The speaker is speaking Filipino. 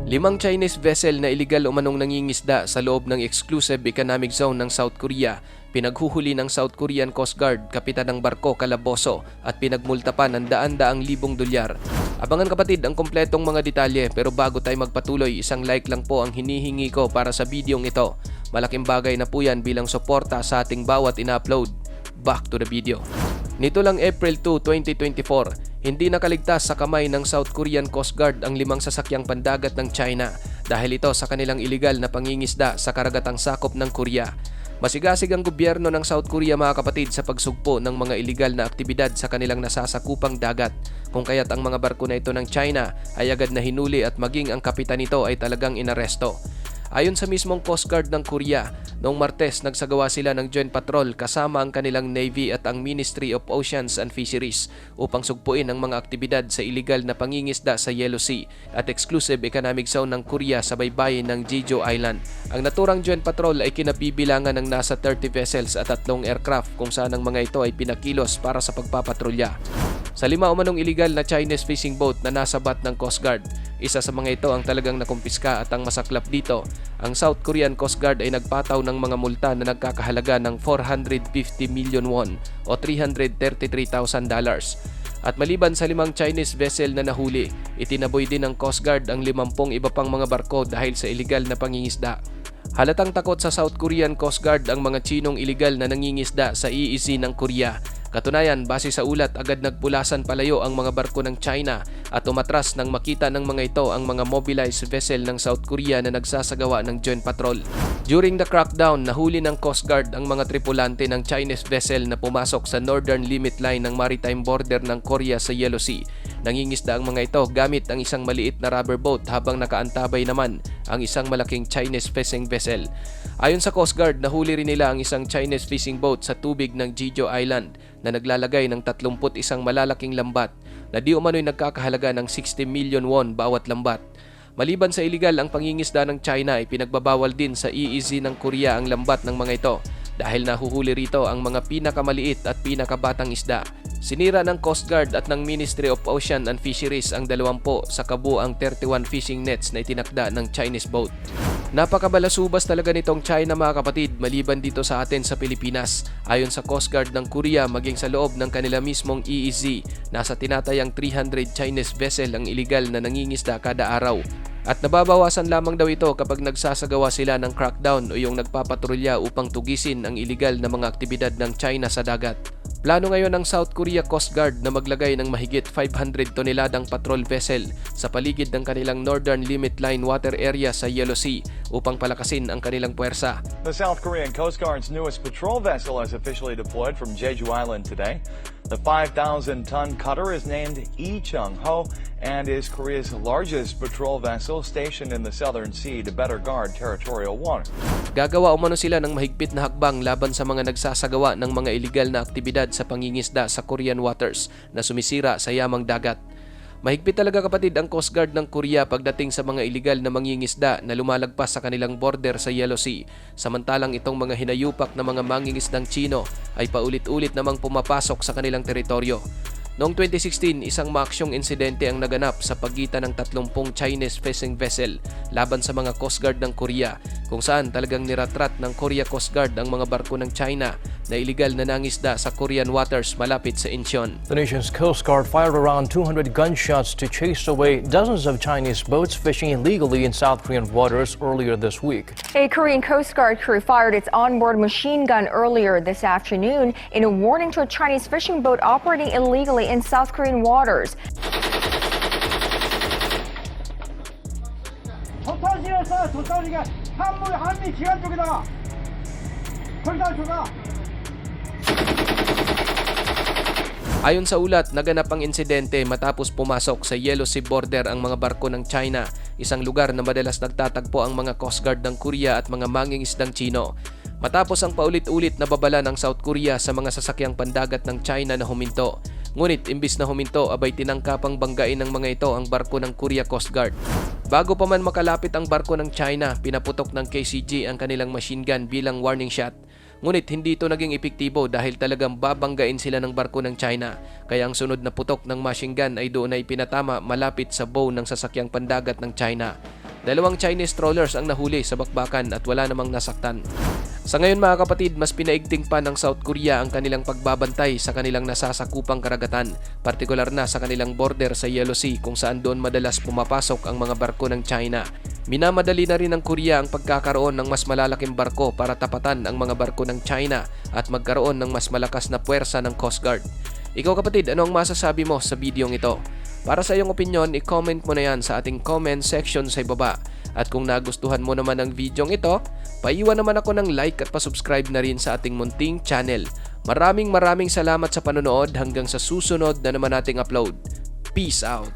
5 Chinese vessel na iligal umanong nangingisda sa loob ng exclusive economic zone ng South Korea, pinaghuhuli ng South Korean Coast Guard, kapitan ng barko Calabozo at pinagmulta pa ng daan-daang libong dolyar. Abangan kapatid ang kompletong mga detalye, pero bago tayo magpatuloy, isang like lang po ang hinihingi ko para sa videong ito. Malaking bagay na po yan bilang suporta sa ating bawat ina-upload. Back to the video. Nito lang April 2, 2024, hindi nakaligtas sa kamay ng South Korean Coast Guard ang 5 sasakyang pandagat ng China dahil ito sa kanilang iligal na pangingisda sa karagatang sakop ng Korea. Masigasig ang gobyerno ng South Korea mga kapatid sa pagsugpo ng mga iligal na aktibidad sa kanilang nasasakupang dagat, kung kaya't ang mga barko na ito ng China ay agad na hinuli at maging ang kapitan nito ay talagang inaresto. Ayon sa mismong Coast Guard ng Korea, noong Martes nagsagawa sila ng joint patrol kasama ang kanilang Navy at ang Ministry of Oceans and Fisheries upang sugpuin ang mga aktibidad sa iligal na pangingisda sa Yellow Sea at exclusive economic zone ng Korea sa baybayin ng Jeju Island. Ang naturang joint patrol ay kinabibilangan ng nasa 30 vessels at 3 aircraft kung saan ang mga ito ay pinakilos para sa pagpapatrolya. Sa 5 umanong iligal na Chinese fishing boat na nasa bat ng Coast Guard, isa sa mga ito ang talagang nakumpiska at ang masaklap dito, ang South Korean Coast Guard ay nagpataw ng mga multa na nagkakahalaga ng 450 million won o $333,000. At maliban sa 5 Chinese vessel na nahuli, itinaboy din ng Coast Guard ang 50 iba pang mga barko dahil sa iligal na pangingisda. Halatang takot sa South Korean Coast Guard ang mga Chinong iligal na nangingisda sa EEZ ng Korea. Katunayan, base sa ulat, agad nagpulasan palayo ang mga barko ng China at umatras nang makita ng mga ito ang mga mobilized vessel ng South Korea na nagsasagawa ng joint patrol. During the crackdown, nahuli ng Coast Guard ang mga tripulante ng Chinese vessel na pumasok sa northern limit line ng maritime border ng Korea sa Yellow Sea. Nangingisda ang mga ito gamit ang isang maliit na rubber boat habang nakaantabay naman ang isang malaking Chinese fishing vessel. Ayon sa Coast Guard, nahuli rin nila ang isang Chinese fishing boat sa tubig ng Jeju Island na naglalagay ng 31 malalaking lambat na di umano'y nagkakahalaga ng 60 million won bawat lambat. Maliban sa iligal ang pangingisda ng China, ay pinagbabawal din sa EEZ ng Korea ang lambat ng mga ito dahil nahuhuli rito ang mga pinakamaliit at pinakabatang isda. Sinira ng Coast Guard at ng Ministry of Ocean and Fisheries ang 20 sa kabuang 31 fishing nets na itinakda ng Chinese boat. Napakabalasubas talaga nitong China mga kapatid, maliban dito sa atin sa Pilipinas. Ayon sa Coast Guard ng Korea, maging sa loob ng kanila mismong EEZ, nasa tinatayang 300 Chinese vessel ang iligal na nangingisda kada araw. At nababawasan lamang daw ito kapag nagsasagawa sila ng crackdown o yung nagpapatrolya upang tugisin ang iligal na mga aktibidad ng China sa dagat. Plano ngayon ng South Korea Coast Guard na maglagay ng mahigit 500 toneladang patrol vessel sa paligid ng kanilang northern limit line water area sa Yellow Sea upang palakasin ang kanilang puwersa. The South Korean Coast Guard's newest patrol vessel has officially deployed from Jeju Island today. The 5,000-ton cutter is named Lee Chung-ho and is Korea's largest patrol vessel stationed in the Southern Sea to better guard territorial water. Gagawa umano sila ng mahigpit na hakbang laban sa mga nagsasagawa ng mga iligal na aktibidad sa pangingisda sa Korean waters na sumisira sa yamang dagat. Mahigpit talaga kapatid ang Coast Guard ng Korea pagdating sa mga iligal na mangingisda na lumalagpas sa kanilang border sa Yellow Sea. Samantalang itong mga hinayupak na mga mangingisdang Chino ay paulit-ulit namang pumapasok sa kanilang teritoryo. Noong 2016, isang maaksyong insidente ang naganap sa pagitan ng 30 Chinese fishing vessel laban sa mga Coast Guard ng Korea, kung saan talagang niratrat ng Korea Coast Guard ang mga barko ng China na iligal na nangisda sa Korean waters malapit sa Incheon. The nation's Coast Guard fired around 200 gunshots to chase away dozens of Chinese boats fishing illegally in South Korean waters earlier this week. A Korean Coast Guard crew fired its onboard machine gun earlier this afternoon in a warning to a Chinese fishing boat operating illegally in South Korean waters. 조타지에서 조타지가 한미 기간 쪽에다가 거기다 줘가. Ayon sa ulat, naganap ang insidente matapos pumasok sa Yellow Sea border ang mga barko ng China, isang lugar na madalas nagtatagpo ang mga Coast Guard ng Korea at mga mangingisdang Chino. Matapos ang paulit-ulit na babala ng South Korea sa mga sasakyang pandagat ng China na huminto. Ngunit imbis na huminto, abay tinangkapang banggain ng mga ito ang barko ng Korea Coast Guard. Bago pa man makalapit ang barko ng China, pinaputok ng KCG ang kanilang machine gun bilang warning shot. Ngunit hindi ito naging epektibo dahil talagang babanggain sila ng barko ng China. Kaya ang sunod na putok ng machine gun ay doon ay pinatama malapit sa bow ng sasakyang pandagat ng China. 2 Chinese trawlers ang nahuli sa bakbakan at wala namang nasaktan. Sa ngayon mga kapatid, mas pinaigting pa ng South Korea ang kanilang pagbabantay sa kanilang nasasakupang karagatan, partikular na sa kanilang border sa Yellow Sea kung saan doon madalas pumapasok ang mga barko ng China. Minamadali na rin ng Korea ang pagkakaroon ng mas malalaking barko para tapatan ang mga barko ng China at magkaroon ng mas malakas na puwersa ng Coast Guard. Ikaw kapatid, ano ang masasabi mo sa videong ito? Para sa iyong opinion, i-comment mo na yan sa ating comment section sa ibaba. At kung nagustuhan mo naman ang videong ito, paiwan naman ako ng like at pasubscribe na rin sa ating munting channel. Maraming salamat sa panonood hanggang sa susunod na naman nating upload. Peace out!